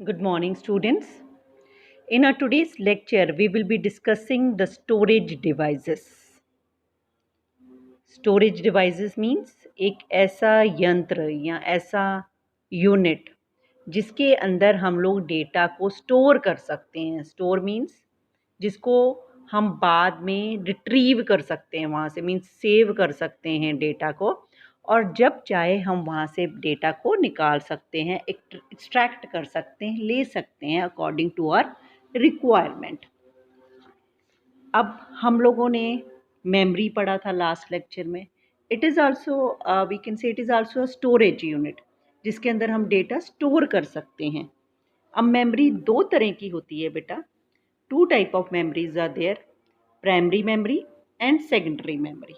Good morning, students. In our today's lecture, we will be discussing the storage devices. Storage devices means एक ऐसा यंत्र या ऐसा unit जिसके अंदर हम लोग डेटा को स्टोर कर सकते हैं. स्टोर मीन्स जिसको हम बाद में रिट्रीव कर सकते हैं, वहाँ से मीन्स सेव कर सकते हैं डेटा को, और जब चाहे हम वहाँ से डेटा को निकाल सकते हैं, एक्सट्रैक्ट कर सकते हैं, ले सकते हैं अकॉर्डिंग टू आवर रिक्वायरमेंट. अब हम लोगों ने मेमोरी पढ़ा था लास्ट लेक्चर में. It is also we can say it is also a storage unit जिसके अंदर हम डेटा स्टोर कर सकते हैं. अब मेमोरी दो तरह की होती है बेटा. Two type of memories are there, primary memory and secondary memory.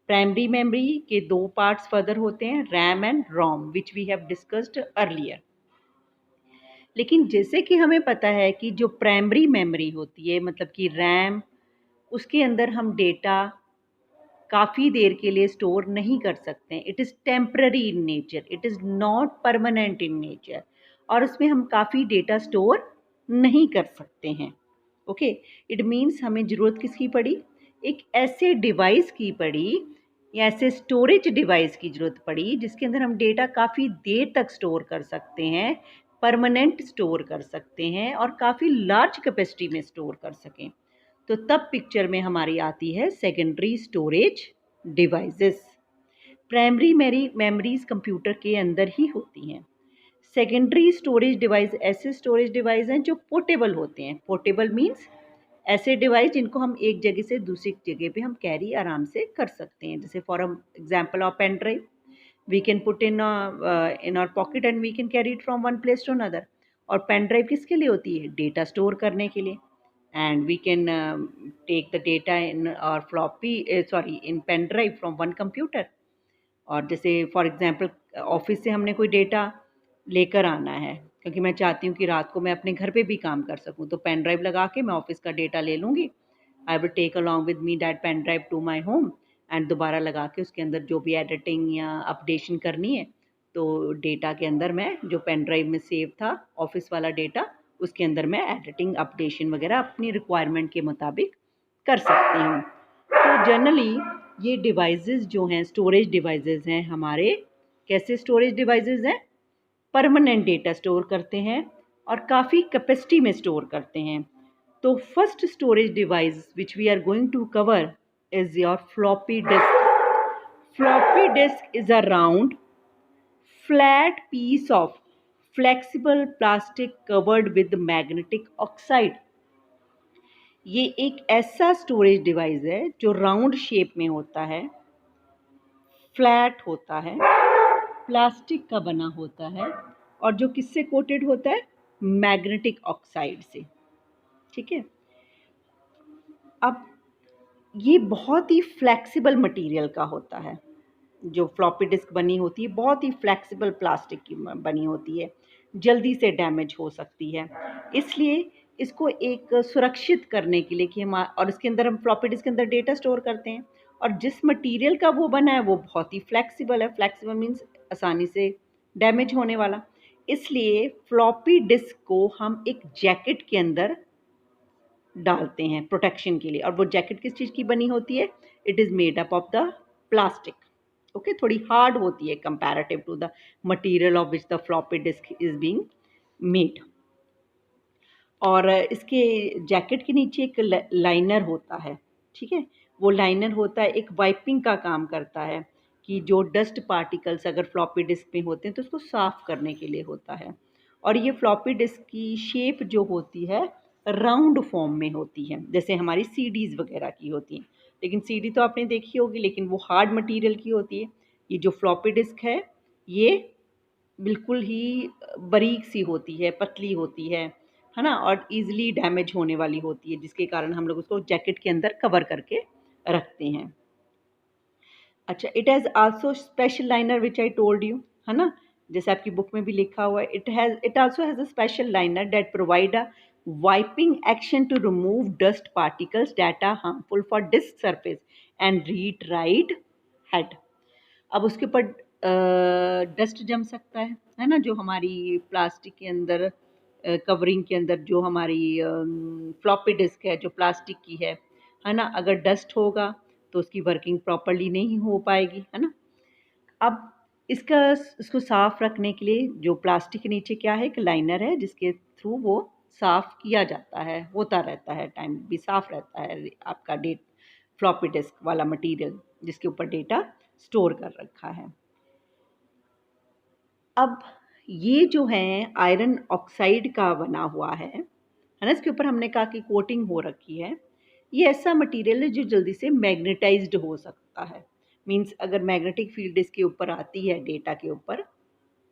Primary memory के दो parts further होते हैं, RAM and ROM, which we have discussed earlier. लेकिन जैसे कि हमें पता है कि जो प्राइमरी मेमोरी होती है, मतलब कि रैम, उसके अंदर हम डेटा काफ़ी देर के लिए स्टोर नहीं कर सकते हैं. It is temporary in nature, it is not permanent in nature, और उसमें हम काफ़ी डेटा स्टोर नहीं कर सकते हैं. ओके, इट मीन्स हमें ज़रूरत किसकी पड़ी? एक ऐसे डिवाइस की पड़ी या ऐसे स्टोरेज डिवाइस की ज़रूरत पड़ी जिसके अंदर हम डेटा काफ़ी देर तक स्टोर कर सकते हैं, परमानेंट स्टोर कर सकते हैं, और काफ़ी लार्ज कैपेसिटी में स्टोर कर सकें. तो तब पिक्चर में हमारी आती है secondary storage devices. Primary memories computer के अंदर ही होती हैं. सेकेंडरी स्टोरेज डिवाइस ऐसे स्टोरेज डिवाइस हैं जो पोर्टेबल होते हैं. पोर्टेबल मीन्स ऐसे डिवाइस जिनको हम एक जगह से दूसरी जगह पे हम कैरी आराम से कर सकते हैं. जैसे for example of pen drive, we can put in our pocket and we can carry it from one place to another. और पेन ड्राइव किसके लिए होती है? डेटा स्टोर करने के लिए. And we can take the data in or floppy in pen drive from one computer. और जैसे फॉर एग्जांपल ऑफिस से हमने कोई डेटा लेकर आना है, क्योंकि मैं चाहती हूँ कि रात को मैं अपने घर पे भी काम कर सकूँ, तो पेन ड्राइव लगा के मैं ऑफिस का डेटा ले लूँगी. I will take along with me that pen drive to my home, and दोबारा लगा के उसके अंदर जो भी एडिटिंग या अपडेशन करनी है, तो डेटा के अंदर मैं जो पेन ड्राइव में सेव था ऑफिस वाला डेटा, उसके अंदर मैं एडिटिंग अपडेशन वगैरह अपनी रिक्वायरमेंट के मुताबिक कर सकती हूँ. तो जनरली ये डिवाइसेस जो हैं, स्टोरेज डिवाइसेस हैं हमारे. कैसे स्टोरेज डिवाइसेस हैं? परमानेंट डेटा स्टोर करते हैं और काफ़ी कैपेसिटी में स्टोर करते हैं. तो first storage device which we are going to cover is your floppy disk. Floppy disk is a round flat piece of flexible plastic covered with magnetic oxide. ये एक ऐसा स्टोरेज डिवाइस है जो round shape में होता है, flat होता है, प्लास्टिक का बना होता है, और जो किससे कोटेड होता है? मैग्नेटिक ऑक्साइड से. ठीक है. अब ये बहुत ही फ्लेक्सिबल मटेरियल का होता है. जो फ्लॉपी डिस्क बनी होती है बहुत ही फ्लेक्सिबल प्लास्टिक की बनी होती है, जल्दी से डैमेज हो सकती है. इसलिए इसको एक सुरक्षित करने के लिए कि हम, और इसके अंदर हम फ्लॉपी डिस्क के अंदर डेटा स्टोर करते हैं, और जिस मटेरियल का वो बना है वो बहुत ही फ्लेक्सिबल है. फ्लेक्सिबल मीन्स आसानी से डैमेज होने वाला. इसलिए फ्लॉपी डिस्क को हम एक जैकेट के अंदर डालते हैं प्रोटेक्शन के लिए. और वो जैकेट किस चीज़ की बनी होती है? It is made up of the plastic. Okay, थोड़ी हार्ड होती है comparative to the material of which the floppy disk is being made. और इसके जैकेट के नीचे एक लाइनर होता है. ठीक है. वो लाइनर होता है, एक वाइपिंग का काम करता है, कि जो डस्ट पार्टिकल्स अगर फ्लॉपी डिस्क में होते हैं तो उसको साफ़ करने के लिए होता है. और ये फ्लॉपी डिस्क की शेप जो होती है राउंड फॉर्म में होती है, जैसे हमारी सीडीज़ वगैरह की होती हैं. लेकिन सीडी तो आपने देखी होगी, लेकिन वो हार्ड मटेरियल की होती है. ये जो फ्लॉपी डिस्क है ये बिल्कुल ही बारीक सी होती है, पतली होती है ना, और ईज़िली डैमेज होने वाली होती है, जिसके कारण हम लोग उसको जैकेट के अंदर कवर करके रखते हैं. अच्छा, it has also special liner which I told you, है ना, जैसे आपकी बुक में भी लिखा हुआ है. It also has a special liner that provide a wiping action to remove dust particles that are harmful for disk surface and read write head. अब उसके ऊपर डस्ट जम सकता है ना, जो हमारी प्लास्टिक के अंदर कवरिंग के अंदर जो हमारी फ्लॉपी डिस्क है जो प्लास्टिक की है ना, अगर डस्ट होगा तो उसकी वर्किंग प्रॉपर्ली नहीं हो पाएगी, है ना। अब इसको साफ़ रखने के लिए जो प्लास्टिक के नीचे क्या है, एक लाइनर है जिसके थ्रू वो साफ़ किया जाता है, होता रहता है, टाइम भी साफ़ रहता है आपका फ्लॉपी डिस्क वाला मटेरियल जिसके ऊपर डेटा स्टोर कर रखा है। अब ये जो है आयरन ऑक्साइड का बना हुआ है ना, इसके ऊपर हमने कहा कि कोटिंग हो रखी है। ये ऐसा मटेरियल है जो जल्दी से मैग्नेटाइज्ड हो सकता है। मींस अगर मैग्नेटिक फील्ड इसके ऊपर आती है डेटा के ऊपर,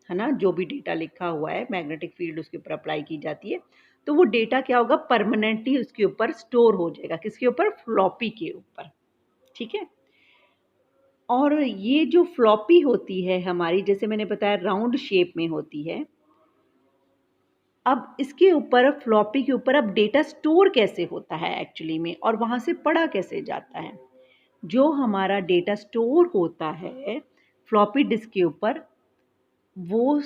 है ना, जो भी डेटा लिखा हुआ है मैग्नेटिक फील्ड उसके ऊपर अप्लाई की जाती है, तो वो डेटा क्या होगा, परमानेंटली उसके ऊपर स्टोर हो जाएगा। किसके ऊपर? फ्लॉपी के ऊपर, ठीक है। और ये जो फ्लॉपी होती है हमारी, जैसे मैंने बताया राउंड शेप में होती है। अब इसके ऊपर फ्लॉपी के ऊपर अब डेटा स्टोर कैसे होता है एक्चुअली में, और वहाँ से पढ़ा कैसे जाता है। जो हमारा डेटा स्टोर होता है फ्लॉपी डिस्क के ऊपर, वो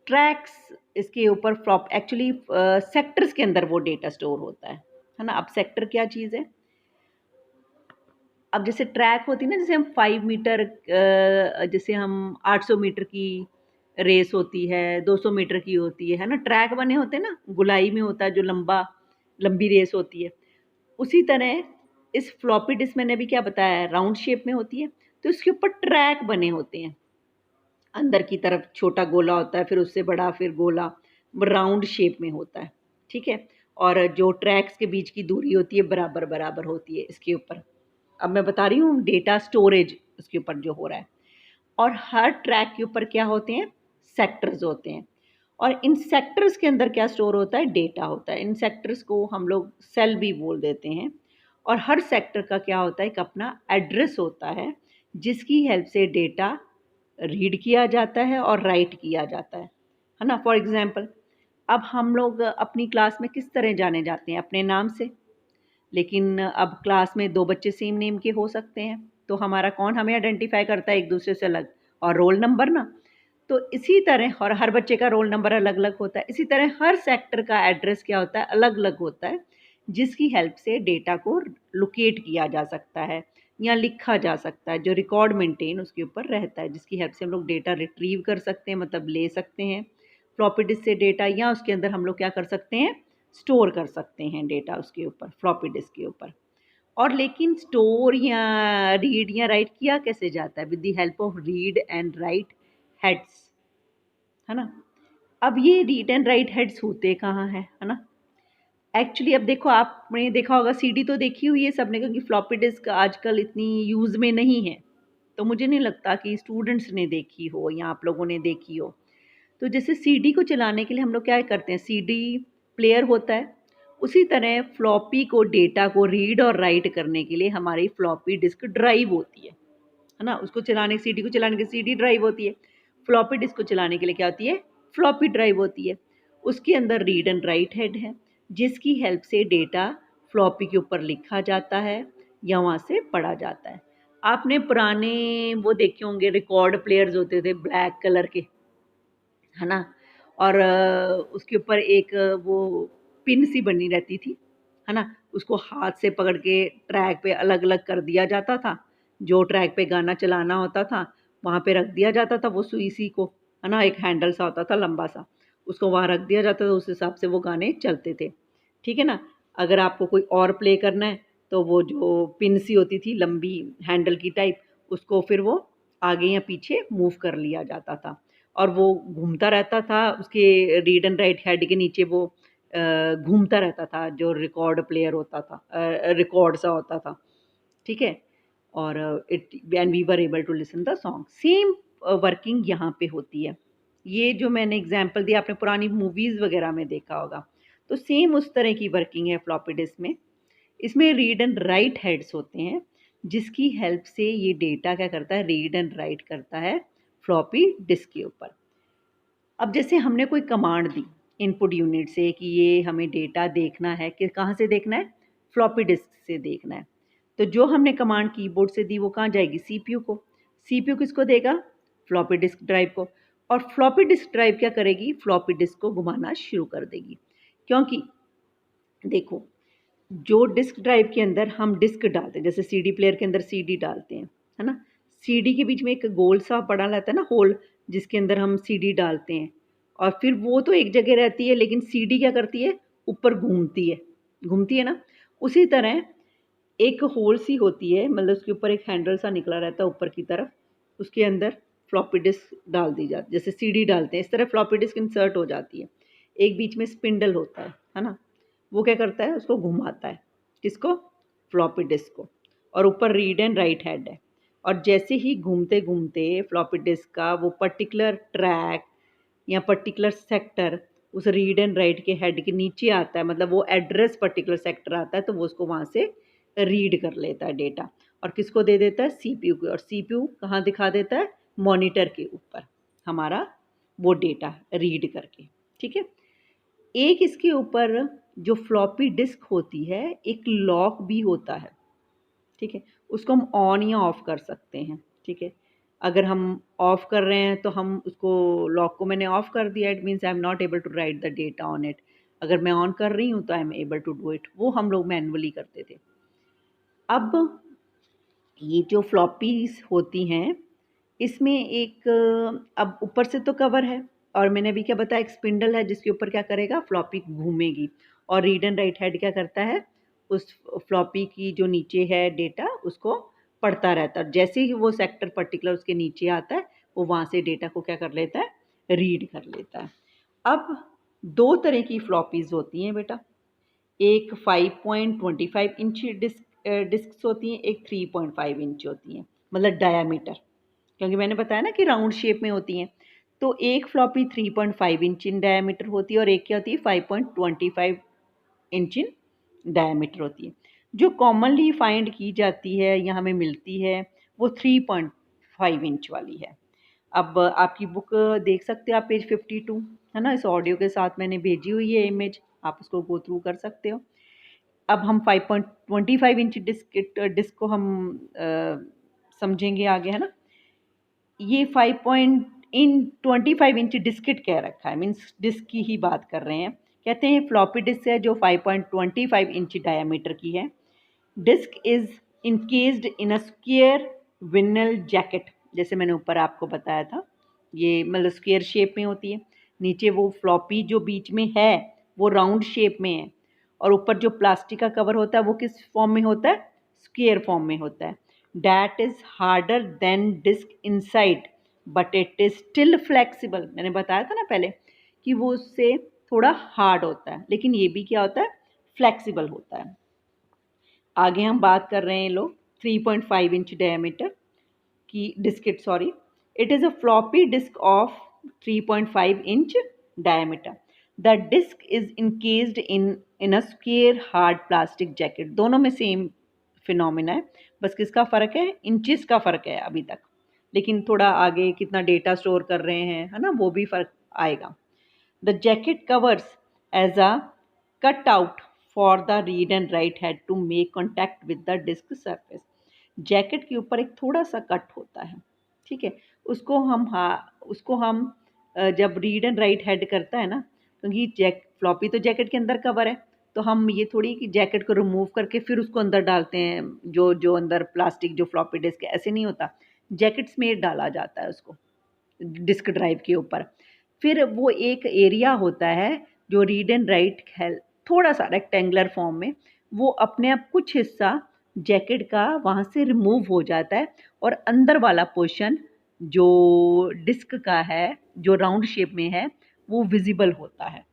ट्रैक्स इसके ऊपर फ्लॉप एक्चुअली सेक्टर्स के अंदर वो डेटा स्टोर होता है ना। अब सेक्टर क्या चीज़ है? अब जैसे ट्रैक होती है ना, जैसे हम 5 मीटर, जैसे हम 800 मीटर की रेस होती है, 200 मीटर की होती है ना, ट्रैक बने होते हैं ना, गुलाई में होता है जो लंबी रेस होती है। उसी तरह इस फ्लॉपी डिस्क मैंने अभी क्या बताया, राउंड शेप में होती है, तो इसके ऊपर ट्रैक बने होते हैं। अंदर की तरफ छोटा गोला होता है, फिर उससे बड़ा, फिर गोला, राउंड शेप में होता है, ठीक है। और जो ट्रैक्स के बीच की दूरी होती है बराबर बराबर होती है इसके ऊपर। अब मैं बता रही हूँ डेटा स्टोरेज उसके ऊपर जो हो रहा है। और हर ट्रैक के ऊपर क्या होते हैं? सेक्टर्स होते हैं। और इन सेक्टर्स के अंदर क्या स्टोर होता है? डेटा होता है। इन सेक्टर्स को हम लोग सेल भी बोल देते हैं। और हर सेक्टर का क्या होता है? एक अपना एड्रेस होता है जिसकी हेल्प से डेटा रीड किया जाता है और राइट किया जाता है ना। फॉर एग्जांपल, अब हम लोग अपनी क्लास में किस तरह जाने जाते हैं? अपने नाम से। लेकिन अब क्लास में 2 बच्चे सेम नेम के हो सकते हैं, तो हमारा कौन हमें आइडेंटिफाई करता है एक दूसरे से अलग? और रोल नंबर ना। तो इसी तरह, और हर बच्चे का रोल नंबर अलग अलग होता है, इसी तरह हर सेक्टर का एड्रेस क्या होता है? अलग अलग होता है, जिसकी हेल्प से डेटा को लोकेट किया जा सकता है या लिखा जा सकता है। जो रिकॉर्ड मेंटेन उसके ऊपर रहता है, जिसकी हेल्प से हम लोग डेटा रिट्रीव कर सकते हैं, मतलब ले सकते हैं फ्लॉपी डिस्क से डेटा, या उसके अंदर हम लोग क्या कर सकते हैं? स्टोर कर सकते हैं डेटा उसके ऊपर, फ्लॉपी डिस्क के ऊपर। और लेकिन स्टोर या रीड या राइट किया कैसे जाता है? With the help of read and right heads, है ना। अब ये रीड एंड राइट हेड्स होते कहाँ हैं, है ना। एक्चुअली अब देखो, आपने देखा होगा, सीडी तो देखी हुई है सबने, क्योंकि फ्लॉपी डिस्क आजकल इतनी यूज़ में नहीं है, तो मुझे नहीं लगता कि स्टूडेंट्स ने देखी हो या आप लोगों ने देखी हो। तो जैसे सीडी को चलाने के लिए हम लोग क्या करते हैं? सीडी प्लेयर होता है। उसी तरह फ्लॉपी को, डेटा को रीड और राइट करने के लिए हमारी फ्लॉपी डिस्क ड्राइव होती है ना। उसको चलाने, सीडी को चलाने के सीडी ड्राइव होती है। फ्लॉपी डिस्क को चलाने के लिए क्या होती है? फ्लॉपी ड्राइव होती है। उसके अंदर रीड एंड राइट हेड है, जिसकी हेल्प से डेटा फ्लॉपी के ऊपर लिखा जाता है या वहाँ से पढ़ा जाता है। आपने पुराने वो देखे होंगे, रिकॉर्ड प्लेयर्स होते थे ब्लैक कलर के, है ना। और उसके ऊपर एक वो पिन सी बनी रहती थी, है ना। उसको हाथ से पकड़ के ट्रैक पे अलग अलग कर दिया जाता था। जो ट्रैक पे गाना चलाना होता था वहाँ पे रख दिया जाता था वो सुई सी को, है ना। एक हैंडल सा होता था लंबा सा, उसको वहाँ रख दिया जाता था, उस हिसाब से वो गाने चलते थे, ठीक है ना। अगर आपको कोई और प्ले करना है तो वो जो पिन सी होती थी लंबी हैंडल की टाइप, उसको फिर वो आगे या पीछे मूव कर लिया जाता था, और वो घूमता रहता था। उसके रीड एंड राइट हेड के नीचे वो घूमता रहता था, जो रिकॉर्ड प्लेयर होता था, रिकॉर्ड सा होता था, ठीक है। और it when we were able to listen the song, same working यहाँ पे होती है। ये जो मैंने एग्जांपल दिया आपने पुरानी मूवीज़ वगैरह में देखा होगा, तो सेम उस तरह की वर्किंग है फ्लॉपी डिस्क में। इसमें रीड एंड राइट हेड्स होते हैं, जिसकी हेल्प से ये डेटा क्या करता है? रीड एंड राइट करता है फ्लॉपी डिस्क के ऊपर। अब जैसे हमने कोई कमांड दी इनपुट यूनिट से कि ये हमें डेटा देखना है, कि कहाँ से देखना है? फ्लॉपी डिस्क से देखना है। तो जो हमने कमांड कीबोर्ड से दी वो कहाँ जाएगी? सीपीयू को। सीपीयू किसको देगा? फ्लॉपी डिस्क ड्राइव को। और फ्लॉपी डिस्क ड्राइव क्या करेगी? फ्लॉपी डिस्क को घुमाना शुरू कर देगी। क्योंकि देखो, जो डिस्क ड्राइव के अंदर हम डिस्क डालते हैं, जैसे सीडी प्लेयर के अंदर सीडी डालते हैं, है ना? सीडी के बीच में एक गोल सा पड़ा रहता है ना होल, जिसके अंदर हम सीडी डालते हैं, और फिर वो तो एक जगह रहती है, लेकिन सीडी क्या करती है, ऊपर घूमती है ना? उसी तरह एक होल सी होती है, मतलब उसके ऊपर एक हैंडल सा निकला रहता है ऊपर की तरफ, उसके अंदर फ्लॉपी डिस्क डाल दी जाती है, जैसे सीडी डालते हैं इस तरह फ्लॉपी डिस्क इंसर्ट हो जाती है। एक बीच में स्पिंडल होता है ना? वो क्या करता है, उसको घुमाता है, किसको, फ्लॉपी डिस्क को, और ऊपर रीड एंड राइट हेड है। और जैसे ही घूमते घूमते फ्लॉपी डिस्क का वो पर्टिकुलर ट्रैक या पर्टिकुलर सेक्टर उस रीड एंड राइट के हेड के नीचे आता है, मतलब वो एड्रेस पर्टिकुलर सेक्टर आता है, तो वो उसको वहाँ से रीड कर लेता है डेटा, और किसको दे देता है, सीपीयू को। और सीपीयू कहाँ दिखा देता है, मॉनिटर के ऊपर हमारा वो डेटा रीड करके। ठीक है, एक इसके ऊपर जो फ्लॉपी डिस्क होती है, एक लॉक भी होता है। ठीक है, उसको हम ऑन या ऑफ कर सकते हैं। ठीक है, अगर हम ऑफ कर रहे हैं तो हम उसको, लॉक को मैंने ऑफ कर दिया, it means I am not able to write the data on it. अगर मैं ऑन कर रही हूँ तो I am able to do it. वो हम लोग मैनुअली करते थे। अब ये जो फ्लॉपीज होती हैं, इसमें एक अब ऊपर से तो कवर है, और मैंने अभी क्या बताया, एक स्पिंडल है जिसके ऊपर क्या करेगा, फ्लॉपी घूमेगी, और रीड एंड राइट हेड क्या करता है, उस फ्लॉपी की जो नीचे है डेटा उसको पढ़ता रहता है। जैसे ही वो सेक्टर पर्टिकुलर उसके नीचे आता है, वो वहाँ से डेटा को क्या कर लेता है, रीड कर लेता है। अब दो तरह की फ्लॉपीज होती हैं बेटा, एक 5.25 इंच डिस्क होती हैं, एक 3.5 इंच होती हैं, मतलब डायामीटर, क्योंकि मैंने बताया ना कि राउंड शेप में होती हैं। तो एक फ्लॉपी 3.5 इंच इन डायामीटर होती है, और एक क्या होती है, 5.25 इंच इन डायामीटर होती है। जो कॉमनली फाइंड की जाती है या हमें मिलती है, वो 3.5 इंच वाली है। अब आपकी बुक देख सकते हैं आप, पेज 52 है ना, इस ऑडियो के साथ मैंने भेजी हुई है इमेज, आप उसको गो थ्रू कर सकते हो। अब हम 5.25 इंच डिस्क को हम समझेंगे आगे, है ना? ये 5.25 इंच डिस्किट कह रखा है, मीन्स डिस्क की ही बात कर रहे हैं। कहते हैं फ्लॉपी डिस्क है जो 5.25 इंच डायमीटर की है। Disk is encased in a square vinyl jacket, जैसे मैंने ऊपर आपको बताया था, ये मतलब स्क्वायर शेप में होती है। नीचे वो फ्लॉपी जो बीच में है वो राउंड शेप में है, और ऊपर जो प्लास्टिक का कवर होता है वो किस फॉर्म में होता है, स्क्वायर फॉर्म में होता है। That is harder than disk inside but it is still flexible. मैंने बताया था ना पहले कि वो उससे थोड़ा हार्ड होता है, लेकिन ये भी क्या होता है, फ्लेक्सिबल होता है। आगे हम बात कर रहे हैं लोग 3.5 इंच डायमीटर की diskette, sorry, it is a floppy disk of 3.5 inch diameter. The disk is encased in a square hard plastic jacket. दोनों में सेम फिनोमिना है, बस किसका फ़र्क है, इंचेस का फ़र्क है अभी तक, लेकिन थोड़ा आगे कितना डेटा स्टोर कर रहे हैं, है ना, वो भी फ़र्क आएगा। The jacket covers as a cutout for the read and write head to make contact with the disk surface. Jacket के ऊपर एक थोड़ा सा कट होता है, ठीक है, उसको हम जब रीड एंड राइट हेड करता है ना, क्योंकि फ्लॉपी तो जैकेट के अंदर कवर है, तो हम ये थोड़ी कि जैकेट को रिमूव करके फिर उसको अंदर डालते हैं, जो जो अंदर प्लास्टिक जो फ्लॉपी डिस्क है, ऐसे नहीं होता। जैकेट्स में डाला जाता है उसको डिस्क ड्राइव के ऊपर। फिर वो एक एरिया होता है जो रीड एंड राइट है, थोड़ा सा रेक्टेंगुलर फॉर्म में, वो अपने आप कुछ हिस्सा जैकेट का वहाँ से रिमूव हो जाता है, और अंदर वाला पोर्शन जो डिस्क का है, जो राउंड शेप में है, वो विजिबल होता है।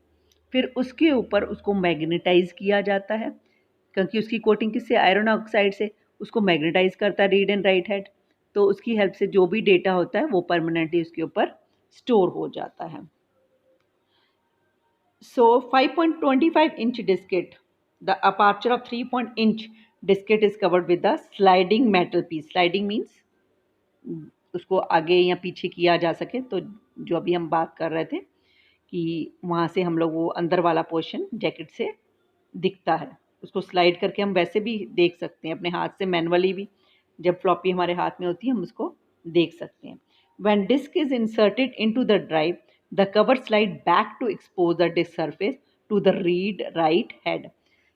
फिर उसके ऊपर उसको मैग्नेटाइज किया जाता है, क्योंकि उसकी कोटिंग किससे, आयरन ऑक्साइड से, उसको मैग्नेटाइज करता है रीड एंड राइट हेड, तो उसकी हेल्प से जो भी डेटा होता है वो परमानेंटली उसके ऊपर स्टोर हो जाता है। So 5.25 inch diskette, the aperture of 3 inch diskette is covered with the sliding metal piece. Sliding means उसको आगे या पीछे किया जा सके, तो जो अभी हम बात कर रहे थे कि वहाँ से हम लोग वो अंदर वाला पोर्शन जैकेट से दिखता है, उसको स्लाइड करके हम वैसे भी देख सकते हैं अपने हाथ से, मैनुअली भी, जब फ्लॉपी हमारे हाथ में होती है हम उसको देख सकते हैं। When disk is inserted into the drive, the cover slide back to expose the disk surface to the read write head.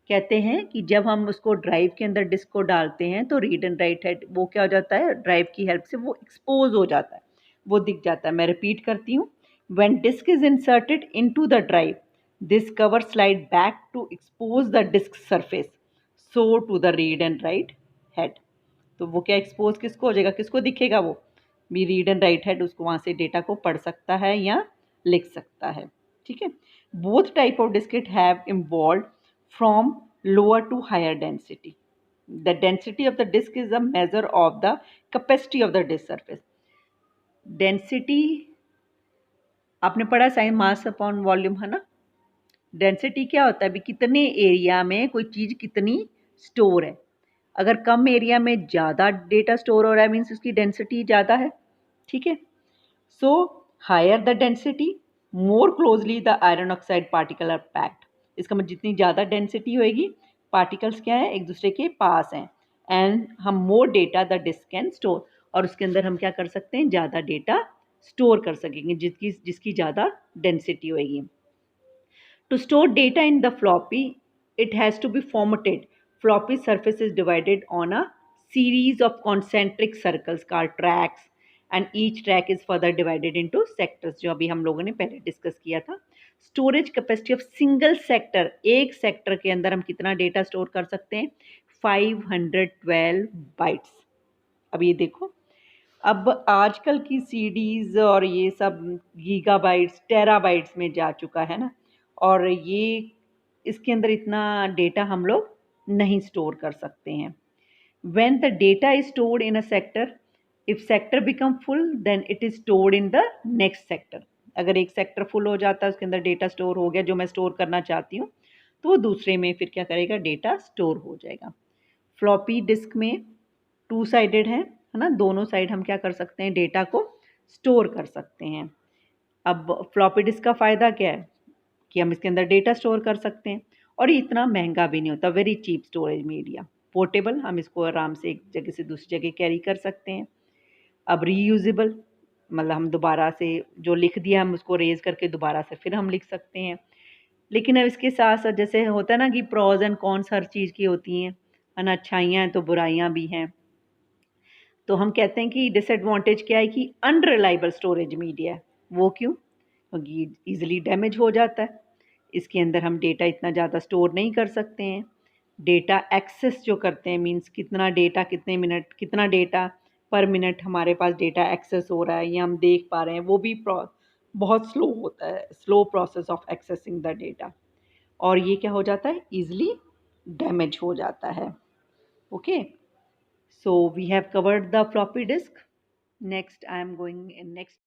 कहते हैं कि जब हम उसको ड्राइव के अंदर डिस्क को डालते हैं तो रीड एंड राइट हेड वो क्या हो जाता है, ड्राइव की हेल्प से वो एक्सपोज हो जाता है, वो दिख जाता है। मैं रिपीट करती हूँ, when disk is inserted into the drive this cover slide back to expose the disk surface so to the read and write head. तो वो क्या एक्सपोज किसको हो जाएगा, किसको दिखेगा, वो भी रीड एंड राइट हेड उसको वहाँ से डेटा को पढ़ सकता है या लिख सकता है। ठीक है, both type of diskette have evolve from lower to higher density. The density of the disk is a measure of the capacity of the disk surface. Density आपने पढ़ा साइन मास अपॉन वॉल्यूम, है ना। Density क्या होता है, अभी कितने area में कोई चीज़ कितनी स्टोर है। अगर कम एरिया में ज़्यादा डेटा स्टोर हो रहा है मीन्स उसकी डेंसिटी ज़्यादा है। ठीक है, so higher the density more closely the iron oxide particle are packed. इसका मतलब जितनी ज़्यादा डेंसिटी होएगी, पार्टिकल्स क्या है, एक दूसरे के पास हैं, एंड हम more data the disc can store, और उसके अंदर हम क्या कर सकते हैं, ज़्यादा डेटा स्टोर कर सकेंगे जिसकी ज़्यादा डेंसिटी होएगी। To store data in the floppy, it has to be formatted. Floppy surface is divided on a series of concentric circles called tracks, and each track is further divided into sectors, जो अभी हम लोगों ने पहले discuss किया था। Storage capacity of single sector, एक sector के अंदर हम कितना डेटा स्टोर कर सकते हैं, 512 बाइट्स। अब ये देखो, अब आजकल की सीडीज़ और ये सब गीगाबाइट्स टेराबाइट्स में जा चुका है ना, और ये इसके अंदर इतना डेटा हम लोग नहीं स्टोर कर सकते हैं। When the data is stored in a sector, if sector become full then it is stored in the next sector. अगर एक सेक्टर फुल हो जाता है, उसके अंदर डेटा स्टोर हो गया जो मैं स्टोर करना चाहती हूँ, तो वो दूसरे में फिर क्या करेगा, डेटा स्टोर हो जाएगा। फ्लॉपी डिस्क में टू साइडेड है ना, दोनों साइड हम क्या कर सकते हैं, डेटा को स्टोर कर सकते हैं। अब फ्लॉपी डिस्क का फ़ायदा क्या है कि हम इसके अंदर डेटा स्टोर कर सकते हैं, और ये इतना महंगा भी नहीं होता, very cheap storage media, portable, हम इसको आराम से एक जगह से दूसरी जगह कैरी कर सकते हैं। अब रीयूजेबल, मतलब हम दोबारा से जो लिख दिया हम उसको रेज करके दोबारा से फिर हम लिख सकते हैं। लेकिन अब इसके साथ साथ जैसे होता है ना कि प्रॉज एंड कॉन्स हर चीज़ की होती हैं, है ना, अच्छाइयाँ हैं तो बुराइयाँ भी हैं। तो हम कहते हैं कि डिसएडवांटेज क्या है कि अनरिलायबल स्टोरेज मीडिया है। वो क्यों, क्योंकि ईजिली डैमेज हो जाता है, इसके अंदर हम डेटा इतना ज़्यादा स्टोर नहीं कर सकते हैं। डेटा एक्सेस जो करते हैं मींस कितना डेटा कितने मिनट, कितना डेटा पर मिनट हमारे पास डेटा एक्सेस हो रहा है ये हम देख पा रहे हैं, वो भी बहुत स्लो होता है, slow process of accessing the data, और ये क्या हो जाता है, ईजिली डैमेज हो जाता है। Okay, so we have covered the floppy disk. Next I am going in next